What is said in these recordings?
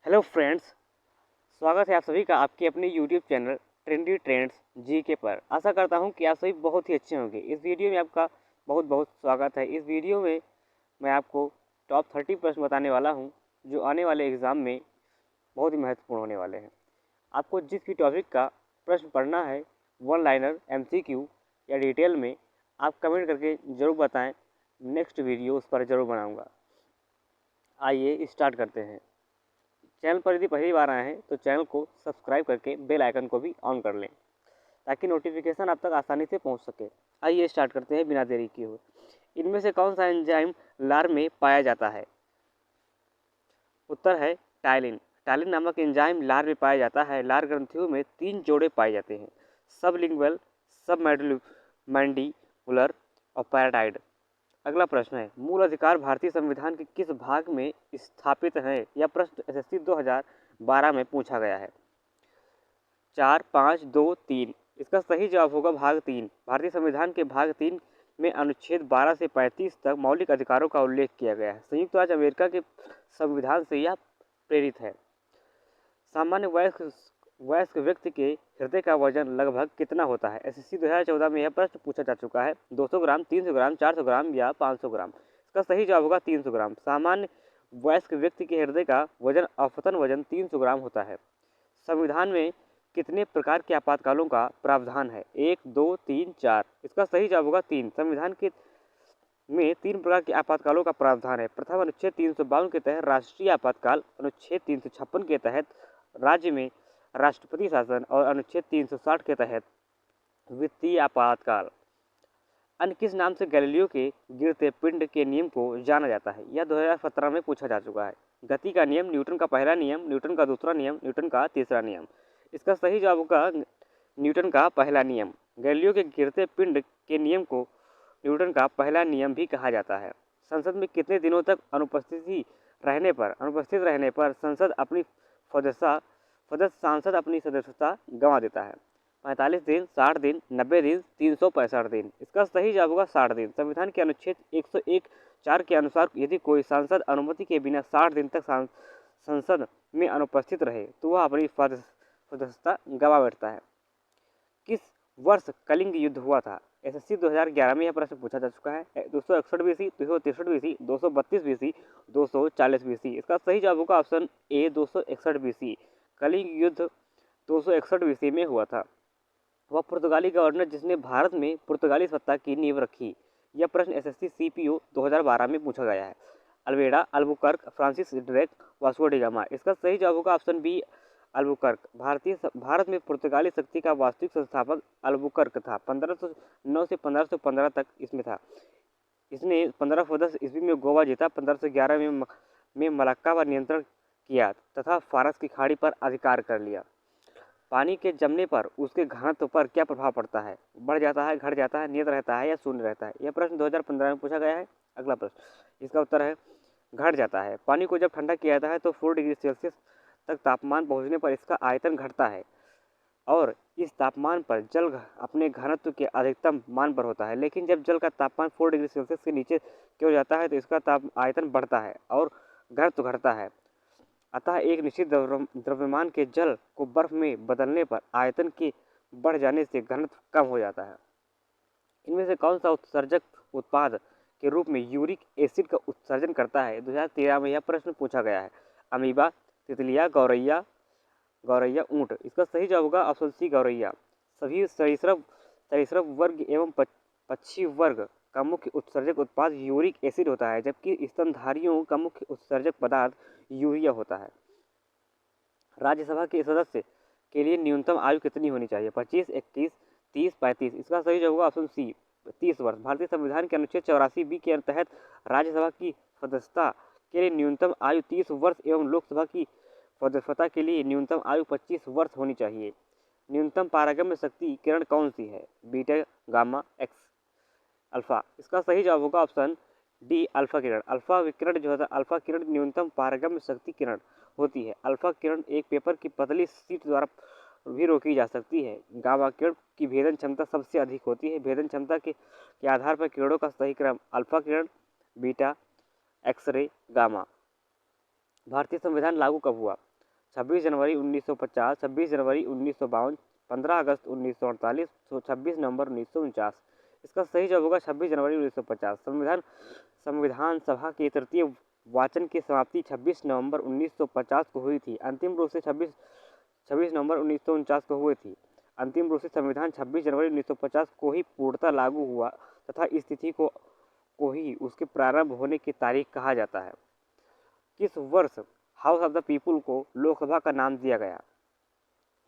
Hello friends, स्वागत है आप सभी का आपके अपने YouTube channel trendy trends GK पर। आशा करता हूं कि आप सभी बहुत ही अच्छे होंगे। इस वीडियो में आपका बहुत बहुत स्वागत है। इस वीडियो में मैं आपको टॉप 30 प्रश्न बताने वाला हूं जो आने वाले एग्ज़ाम में बहुत ही महत्वपूर्ण होने वाले हैं। आपको जिस भी टॉपिक का प्रश्न पढ़ना है, वन लाइनर, MCQ या डिटेल में, आप कमेंट करके ज़रूर बताएँ। नेक्स्ट वीडियो उस पर ज़रूर बनाऊँगा। आइए स्टार्ट करते हैं। चैनल पर यदि पहली बार आए हैं तो चैनल को सब्सक्राइब करके बेल आइकन को भी ऑन कर लें ताकि नोटिफिकेशन आप तक आसानी से पहुंच सके। आइए स्टार्ट करते हैं बिना देरी किए हुए। इनमें से कौन सा एंजाइम लार में पाया जाता है? उत्तर है टाइलिन। टाइलिन नामक एंजाइम लार में पाया जाता है। लार ग्रंथियों में 3 जोड़े पाए जाते हैं: सबलिंगुअल, सबमैंडिबुलर और पैराटाइड। अगला प्रश्न है, मूल अधिकार भारतीय संविधान के किस भाग में स्थापित है? यह प्रश्न SSC 2012 में पूछा गया है। 4, 5, 2, 3। इसका सही जवाब होगा भाग 3। भारतीय संविधान के भाग 3 में अनुच्छेद 12 से 35 तक मौलिक अधिकारों का उल्लेख किया गया है। संयुक्त राज्य अमेरिका के संविधान से यह प्रेरित है। सामान्य वयस्क व्यक्ति के हृदय का वजन लगभग कितना होता है? SSC 2014 में यह प्रश्न पूछा जा चुका है। 200 ग्राम, 300 ग्राम, 400 ग्राम या 500 ग्राम। इसका सही जवाब होगा 300 ग्राम। सामान्य वयस्क व्यक्ति के हृदय का वजन, औसतन वजन 300 ग्राम होता है। संविधान में कितने प्रकार के आपातकालों का प्रावधान है? 1, 2, 3, 4। इसका सही जवाब होगा 3। संविधान के में 3 प्रकार के आपातकालों का प्रावधान है। प्रथम, अनुच्छेद 352 के तहत राष्ट्रीय आपातकाल, अनुच्छेद 356 के तहत राज्य में राष्ट्रपति शासन और अनुच्छेद 360 के तहत वित्तीय आपातकाल। अन्य किस नाम से गैलीलियो के गिरते पिंड के नियम को जाना जाता है? यह 2017 में पूछा जा चुका है। गति का नियम, न्यूटन का पहला नियम, न्यूटन का दूसरा नियम, न्यूटन का तीसरा नियम। इसका सही जवाब होगा न्यूटन का पहला नियम। गैलीलियो के गिरते पिंड के नियम को न्यूटन का पहला नियम भी कहा जाता है। संसद में कितने दिनों तक अनुपस्थित रहने पर सांसद अपनी सदस्यता गंवा देता है? 45 दिन, 60 दिन, 90 दिन, 365 दिन। इसका सही जवाब होगा 60 दिन। संविधान के अनुच्छेद 101(4) के अनुसार यदि कोई सांसद अनुमति के बिना 60 दिन तक संसद में अनुपस्थित रहे तो वह अपनी सदस्यता गंवा बैठता है। किस वर्ष कलिंग युद्ध हुआ था? SSC 2011 में यह प्रश्न पूछा जा चुका है। 261 BC, 263 BC, 232 BC, 240 BC। इसका सही जवाब होगा ऑप्शन ए, 261 BC। कलिंग युद्ध 261 BC में हुआ था। वह पुर्तगाली गवर्नर जिसने भारत में पुर्तगाली सत्ता की नींव रखी? यह प्रश्न SSC CPO 2012 में पूछा गया है। Almeida, Albuquerque, Francis Drake, Vasco da Gama. इसका सही जवाब होगा ऑप्शन बी, अल्बुकर्क। भारत में पुर्तगाली शक्ति का वास्तविक संस्थापक अल्बुकर्क था। 1509 से 1515 तक इसमें था। इसने 1510 ईस्वी में गोवा जीता। 1511 में मलक्का पर नियंत्रण किया तथा फारस की खाड़ी पर अधिकार कर लिया। पानी के जमने पर उसके घनत्व पर क्या प्रभाव पड़ता है? बढ़ जाता है, घट जाता है, नियत रहता है या शून्य रहता है? यह प्रश्न 2015 में पूछा गया है। अगला प्रश्न, इसका उत्तर है घट जाता है। पानी को जब ठंडा किया जाता है तो 4 डिग्री सेल्सियस तक तापमान पहुंचने पर इसका आयतन घटता है और इस तापमान पर जल अपने घनत्व के अधिकतम मान पर होता है। लेकिन जब जल का तापमान 4 डिग्री सेल्सियस के नीचे की ओर जाता है तो इसका आयतन बढ़ता है और घनत्व घटता है। अतः एक निश्चित द्रव्यमान के जल को बर्फ में बदलने पर आयतन के बढ़ जाने से घनत्व कम हो जाता है। इनमें से कौन सा उत्सर्जक उत्पाद के रूप में यूरिक एसिड का उत्सर्जन करता है? 2013 में यह प्रश्न पूछा गया है। अमीबा, तितलिया, गौरैया, ऊंट। इसका सही जवाब होगा ऑप्शन सी, गौरैया। सभी सरीसृप वर्ग एवं पक्षी वर्ग का मुख्य उत्सर्जक उत्पाद यूरिक एसिड होता है, जबकि स्तनधारियों का मुख्य उत्सर्जक पदार्थ यूरिया होता है। राज्यसभा के सदस्य के लिए न्यूनतम आयु कितनी होनी चाहिए? 25, 21, 30, 35। इसका सही जवाब होगा ऑप्शन सी, 30 वर्ष। भारतीय संविधान के अनुच्छेद 84B के तहत राज्यसभा की सदस्यता के लिए न्यूनतम आयु 30 वर्ष एवं लोकसभा की सदस्यता के लिए न्यूनतम आयु 25 वर्ष होनी चाहिए। न्यूनतम पारगम्य शक्ति किरण कौन सी है? Beta, gamma, x, alpha. इसका सही जवाब होगा ऑप्शन डी, अल्फा किरण। अल्फा विकिरण जो होता है, अल्फा किरण न्यूनतम पारगम्य शक्ति किरण होती है। अल्फा किरण एक पेपर की पतली शीट द्वारा भी रोकी जा सकती है। गामा किरण की भेदन क्षमता सबसे अधिक होती है। भेदन क्षमता के आधार पर किरणों का सही क्रम अल्फा किरण, बीटा, एक्सरे, गामा। भारतीय संविधान लागू कब हुआ? 26 जनवरी 1950, 26 जनवरी 1952, 15 अगस्त 1948, 26 नवंबर 1949। इसका सही जवाब होगा 26 जनवरी 1950। संविधान सभा के तृतीय वाचन की समाप्ति 26 नवंबर 1950 को हुई थी। अंतिम रूप से 26 नवंबर 1949 को हुई थी। अंतिम रूप से संविधान 26 जनवरी 1950 को ही पूर्णतः लागू हुआ तथा इस तिथि को ही उसके प्रारंभ होने की तारीख कहा जाता है। किस वर्ष हाउस ऑफ द पीपुल को लोकसभा का नाम दिया गया?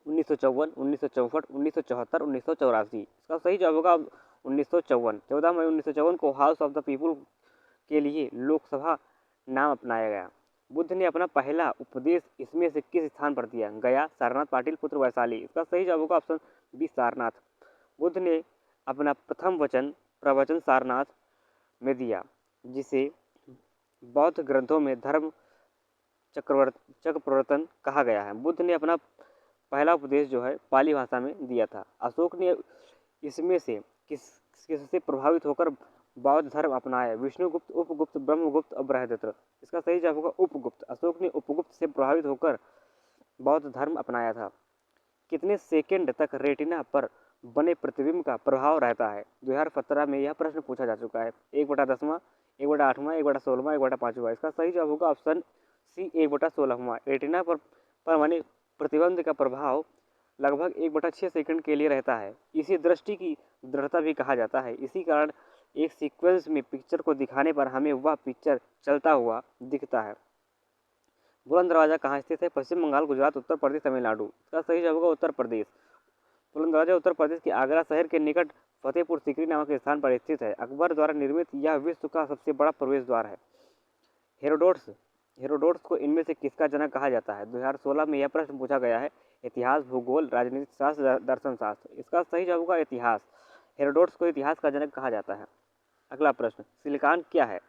1954, 1964, 1974, 1984। इसका सही जवाब होगा 1954। 14 मई 1954 को हाउस ऑफ द पीपुल के लिए लोकसभा नाम अपनाया गया। बुद्ध ने अपना पहला उपदेश इसमें से किस स्थान पर दिया? गया, सारनाथ, पाटलिपुत्र, वैशाली। इसका सही जवाब होगा ऑप्शन बी, सारनाथ। बुद्ध ने अपना प्रथम प्रवचन सारनाथ में दिया, जिसे बौद्ध ग्रंथों में धर्म चक्र प्रवर्तन कहा गया है। बुद्ध ने अपना पहला उपदेश जो है पाली भाषा में दिया था। अशोक ने इसमें से किससे प्रभावित होकर बौद्ध धर्म अपनाया? विष्णुगुप्त, उपगुप्त, ब्रह्मगुप्त और बृहदत्त। इसका सही जवाब होगा उपगुप्त। अशोक ने उपगुप्त से प्रभावित होकर बौद्ध धर्म अपनाया था। कितने सेकंड तक रेटिना पर बने प्रतिबिंब का प्रभाव रहता है? 2017 में यह प्रश्न पूछा जा चुका है। 1/10वां, 1/8वां, 1/16वां, 1/5वां। इसका सही जवाब होगा ऑप्शन सी, 1/16वां। रेटिना पर बने प्रतिबिंब का प्रभाव लगभग 1/6 सेकंड के लिए रहता है। इसी दृष्टि की दृढ़ता भी कहा जाता है। इसी कारण एक सीक्वेंस में पिक्चर को दिखाने पर हमें वह पिक्चर चलता हुआ दिखता है। बुलंद दरवाजा कहाँ स्थित है? पश्चिम बंगाल, गुजरात, उत्तर प्रदेश, तमिलनाडु। इसका सही जवाब होगा उत्तर प्रदेश। बुलंद दरवाजा उत्तर प्रदेश के आगरा शहर के निकट फतेहपुर सीकरी नामक स्थान पर स्थित है। अकबर द्वारा निर्मित यह विश्व का सबसे बड़ा प्रवेश द्वार है। हेरोडोटस को इनमें से किसका जनक कहा जाता है? 2016 में यह प्रश्न पूछा गया है। इतिहास, भूगोल, राजनीतिक शास्त्र, दर्शन शास्त्र। इसका सही जवाब होगा इतिहास। हेरोडोटस को इतिहास का जनक कहा जाता है। अगला प्रश्न, सिलिकॉन क्या है?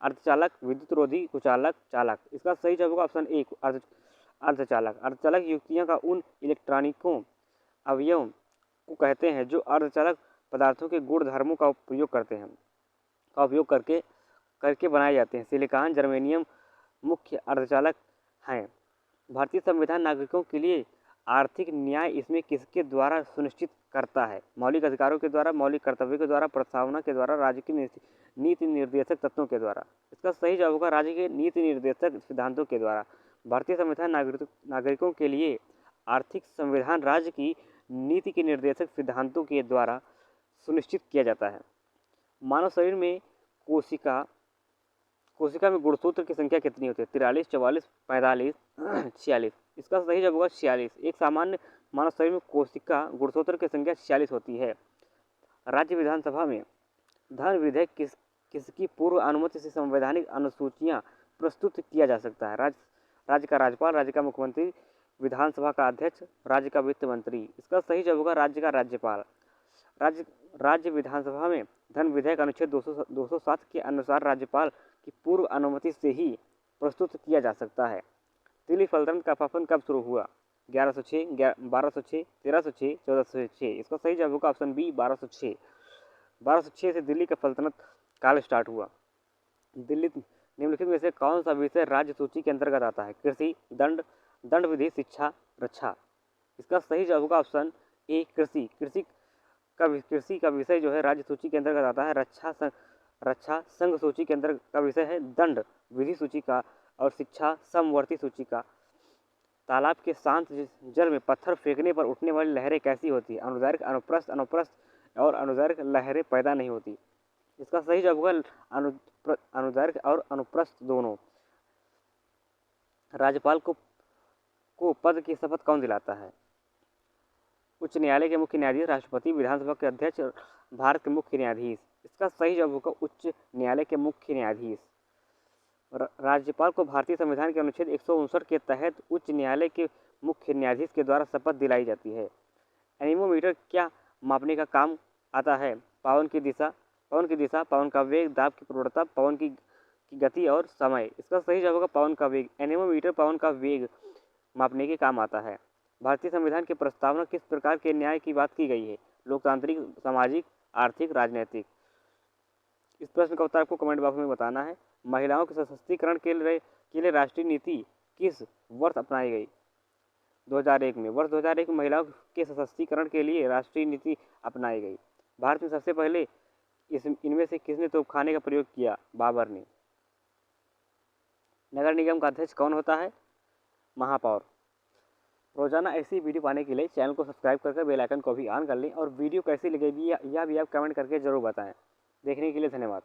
अर्धचालक, विद्युत रोधी, कुचालक, चालक। इसका सही जवाब होगा ऑप्शन ए, अर्धचालक। अर्धचालक युक्तियां का उन इलेक्ट्रॉनिकों अवयव को कहते हैं जो अर्धचालक पदार्थों के गुण धर्मों का उपयोग करके बनाए जाते हैं। सिलिकॉन, जर्मेनियम मुख्य अर्धचालक हैं। भारतीय संविधान नागरिकों के लिए आर्थिक न्याय इसमें किसके द्वारा सुनिश्चित करता है? मौलिक अधिकारों के द्वारा, मौलिक कर्तव्यों के द्वारा, प्रस्तावना के द्वारा, राज्य की नीति निर्देशक तत्वों के द्वारा। इसका सही जवाब होगा राज्य के नीति निर्देशक सिद्धांतों के द्वारा। भारतीय संविधान नागरिकों के लिए आर्थिक संविधान राज्य की नीति के निर्देशक सिद्धांतों के द्वारा सुनिश्चित किया जाता है। मानव शरीर में कोशिका में गुणसूत्र की संख्या कितनी होती है? 43, 44, 45, 46। इसका सही जवाब होगा 46। एक सामान्य मानव शरीर में कोशिका गुणसूत्र की संख्या 46 होती है। राज्य विधानसभा में धन विधेयक किसकी पूर्व अनुमति से संवैधानिक अनुसूचियां प्रस्तुत किया जा सकता है? राज्य का राज्यपाल, राज्य का मुख्यमंत्री, विधानसभा का अध्यक्ष, राज्य का वित्त मंत्री। इसका सही जवाब होगा राज्य का राज्यपाल। राज्य विधानसभा में धन विधेयक अनुच्छेद 207 के अनुसार राज्यपाल की पूर्व अनुमति से ही प्रस्तुत किया जा सकता है। दिल्ली सल्तनत का शासन कब शुरू हुआ? 1106, 1206, 1306, 1406। इसका सही जवाब होगा ऑप्शन बी, 1206। 1206 से दिल्ली का सल्तनत काल स्टार्ट हुआ। दिल्ली निम्नलिखित में से कौन सा विषय राज्य सूची के अंतर्गत आता है? कृषि, दंड विधि, शिक्षा, रक्षा। इसका सही जवाब होगा ऑप्शन ए, कृषि। कृषि का विषय जो है राज्य सूची के अंतर्गत आता है। रक्षा संघ सूची के अंतर्गत का विषय है। दंड विधि सूची का और शिक्षा समवर्ती सूची का। तालाब के शांत जल में पत्थर फेंकने पर उठने वाली लहरें कैसी होती है? अनुदैर्घ्य, अनुप्रस्थ और अनुदैर्घ्य लहरें पैदा नहीं होती। इसका सही जवाब होगा अनुदैर्घ्य और अनुप्रस्थ दोनों। राज्यपाल को पद की शपथ कौन दिलाता है? उच्च न्यायालय के मुख्य न्यायाधीश, राष्ट्रपति, विधानसभा के अध्यक्ष, भारत के मुख्य न्यायाधीश। इसका सही जवाब होगा उच्च न्यायालय के मुख्य न्यायाधीश। राज्यपाल को भारतीय संविधान के अनुच्छेद 159 के तहत उच्च न्यायालय के मुख्य न्यायाधीश के द्वारा शपथ दिलाई जाती है। एनीमोमीटर क्या मापने का काम आता है? पवन की दिशा, पवन का वेग, दाब की प्रवणता, पवन की गति और समय। इसका सही जवाब होगा पवन का वेग। एनीमोमीटर पवन का वेग मापने के काम आता है। भारतीय संविधान की प्रस्तावना किस प्रकार के न्याय की बात की गई है? लोकतांत्रिक, सामाजिक, आर्थिक, राजनीतिक। इस प्रश्न का उत्तर आपको कमेंट बॉक्स में बताना है। महिलाओं के सशक्तिकरण के लिए राष्ट्रीय नीति किस वर्ष अपनाई गई? 2001 में, वर्ष 2001 में महिलाओं के सशक्तिकरण के लिए राष्ट्रीय नीति अपनाई गई। भारत में सबसे पहले इनमें से किसने तोपखाने का प्रयोग किया? बाबर ने। नगर निगम का अध्यक्ष कौन होता है? महापौर। रोजाना ऐसी वीडियो पाने के लिए चैनल को सब्सक्राइब करके बेल आइकन को भी ऑन कर लें और वीडियो कैसी लगी यह भी आप कमेंट करके ज़रूर बताएं। देखने के लिए धन्यवाद।